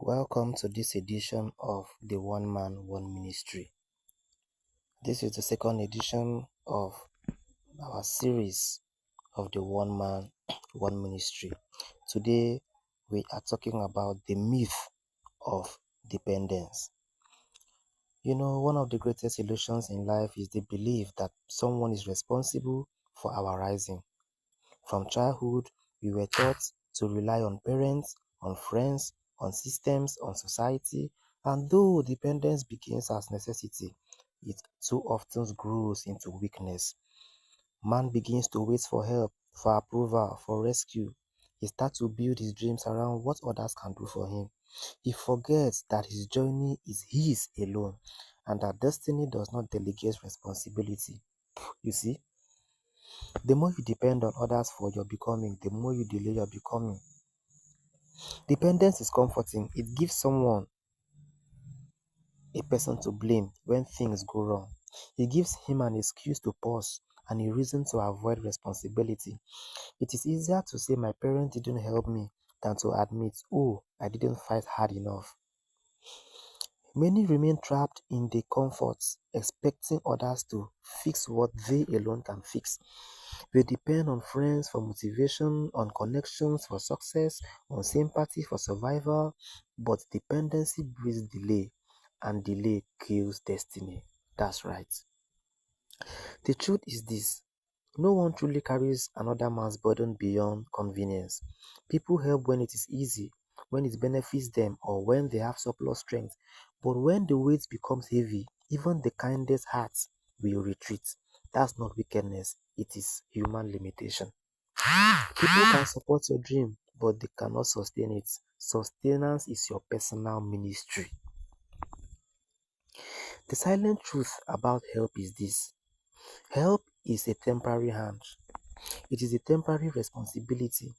Welcome to this edition of the One Man, One Ministry. This is the second edition of our series of the One Man, One Ministry. Today, we are talking about the myth of dependence. You know, one of the greatest illusions in life is the belief that someone is responsible for our rising. From childhood, we were taught to rely on parents, on friends, on systems, on society, and though dependence begins as necessity, it too often grows into weakness. Man begins to wait for help, for approval, for rescue. He starts to build his dreams around what others can do for him. He forgets that his journey is his alone and that destiny does not delegate responsibility. You see, the more you depend on others for your becoming, the more you delay your becoming. Dependence is comforting. It gives someone a person to blame when things go wrong. It gives him an excuse to pause and a reason to avoid responsibility. It is easier to say my parents didn't help me than to admit, oh, I didn't fight hard enough. Many remain trapped in the comforts, expecting others to fix what they alone can fix. We depend on friends for motivation, on connections for success, on sympathy for survival, but dependency breeds delay, and delay kills destiny. That's right. The truth is this: no one truly carries another man's burden beyond convenience. People help when it is easy, when it benefits them, or when they have surplus strength. But when the weight becomes heavy, even the kindest hearts will retreat. That's not wickedness, it is human limitation. People can support your dream, but they cannot sustain it. Sustenance is your personal ministry. The silent truth about help is this: help is a temporary hand, it is a temporary responsibility.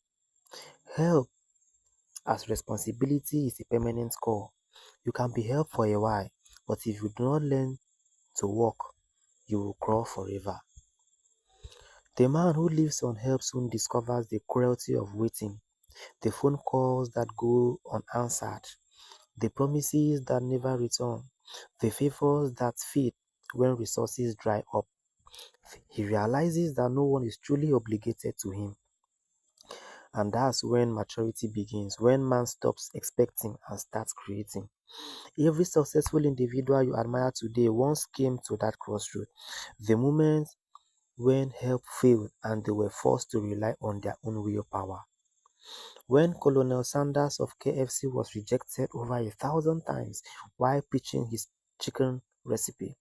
Help as responsibility is a permanent call. You can be helped for a while, but if you do not learn to walk, you will crawl forever. The man who lives on help soon discovers the cruelty of waiting, the phone calls that go unanswered, the promises that never return, the favors that fade when resources dry up. He realizes that no one is truly obligated to him. And that's when maturity begins, when man stops expecting and starts creating. Every successful individual you admire today once came to that crossroad, the moment when help failed and they were forced to rely on their own willpower. When Colonel Sanders of KFC was rejected over 1,000 times while preaching his chicken recipe,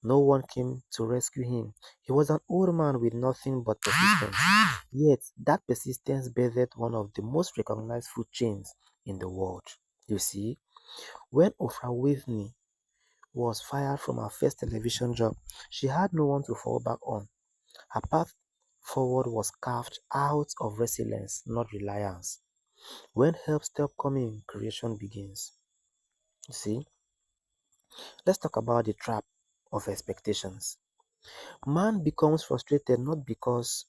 no one came to rescue him. He was an old man with nothing but persistence. Yet, that persistence birthed one of the most recognized food chains in the world. You see, when Oprah Winfrey was fired from her first television job, she had no one to fall back on. Her path forward was carved out of resilience, not reliance. When help stops coming, creation begins. You see, let's talk about the trap of expectations. Man becomes frustrated not because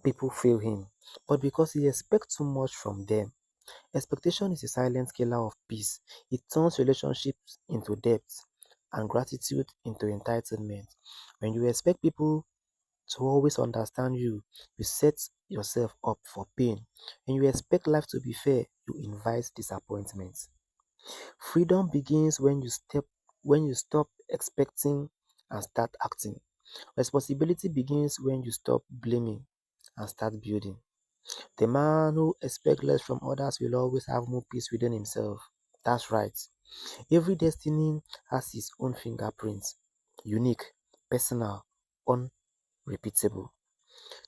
people fail him, but because he expects too much from them. Expectation is a silent killer of peace. It turns relationships into debt and gratitude into entitlement. When you expect people to always understand you, you set yourself up for pain. When you expect life to be fair, you invite disappointment. Freedom begins when you stop expecting and start acting. Responsibility begins when you stop blaming and start building. The man who expects less from others will always have more peace within himself. That's right. Every destiny has its own fingerprint, unique, personal, unrepeatable.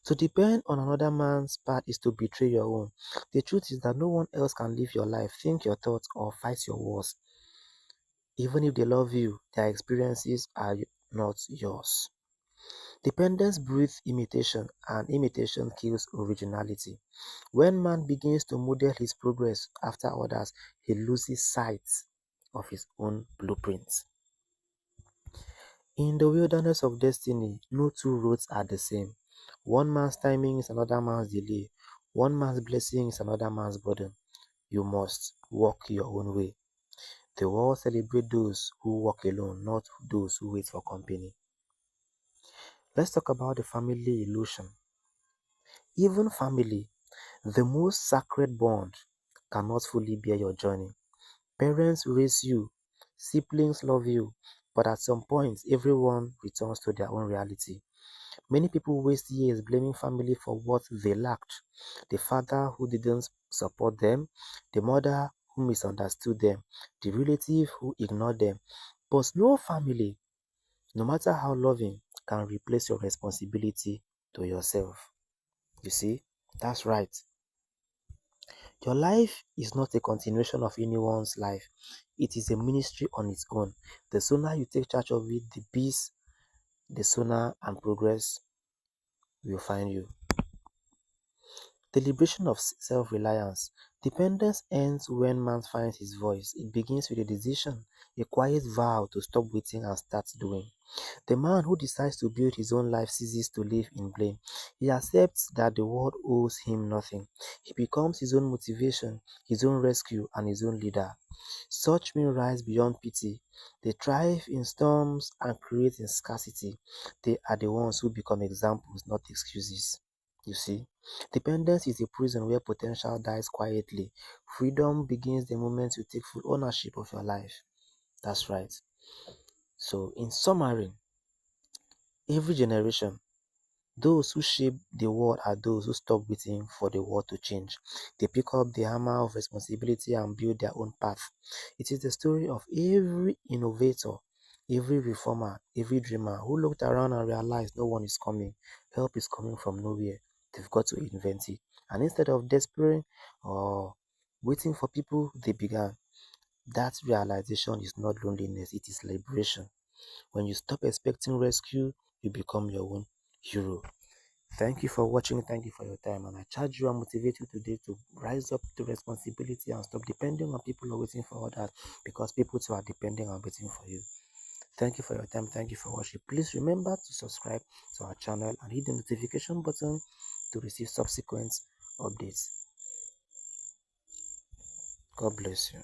To depend on another man's path is to betray your own. The truth is that no one else can live your life, think your thoughts, or fight your wars. Even if they love you, their experiences are not yours. Dependence breeds imitation, and imitation kills originality. When man begins to model his progress after others, he loses sight of his own blueprint. In the wilderness of destiny, no two roads are the same. One man's timing is another man's delay. One man's blessing is another man's burden. You must walk your own way. The world celebrates those who walk alone, not those who wait for company. Let's talk about the family illusion. Even family, the most sacred bond, cannot fully bear your journey. Parents raise you, siblings love you, but at some point, everyone returns to their own reality. Many people waste years blaming family for what they lacked. The father who didn't support them, the mother who misunderstood them, the relative who ignored them. But no family, no matter how loving, can replace your responsibility to yourself. You see, that's right. Your life is not a continuation of anyone's life. It is a ministry on its own. The sooner you take charge of it, the peace, the sooner and progress will find you. The liberation of self-reliance. Dependence ends when man finds his voice. It begins with a decision, a quiet vow to stop waiting and start doing. The man who decides to build his own life ceases to live in blame. He accepts that the world owes him nothing. He becomes his own motivation, his own rescue, and his own leader. Such men rise beyond pity. They thrive in storms and create in scarcity. They are the ones who become examples, not excuses. You see, dependence is a prison where potential dies quietly. Freedom begins the moment you take full ownership of your life. That's right. So, in summary, every generation, those who shape the world are those who stop waiting for the world to change. They pick up the hammer of responsibility and build their own path. It is the story of every innovator, every reformer, every dreamer who looked around and realized no one is coming. Help is coming from nowhere. They've got to invent it. And instead of desperate or waiting for people, they began. That realization is not loneliness, it is liberation. When you stop expecting rescue, you become your own hero. Thank you for watching. Thank you for your time. And I charge you and motivate you today to rise up to responsibility and stop depending on people or waiting for others, because people too are depending and waiting for you. Thank you for your time. Thank you for watching. Please remember to subscribe to our channel and hit the notification button to receive subsequent updates. God bless you.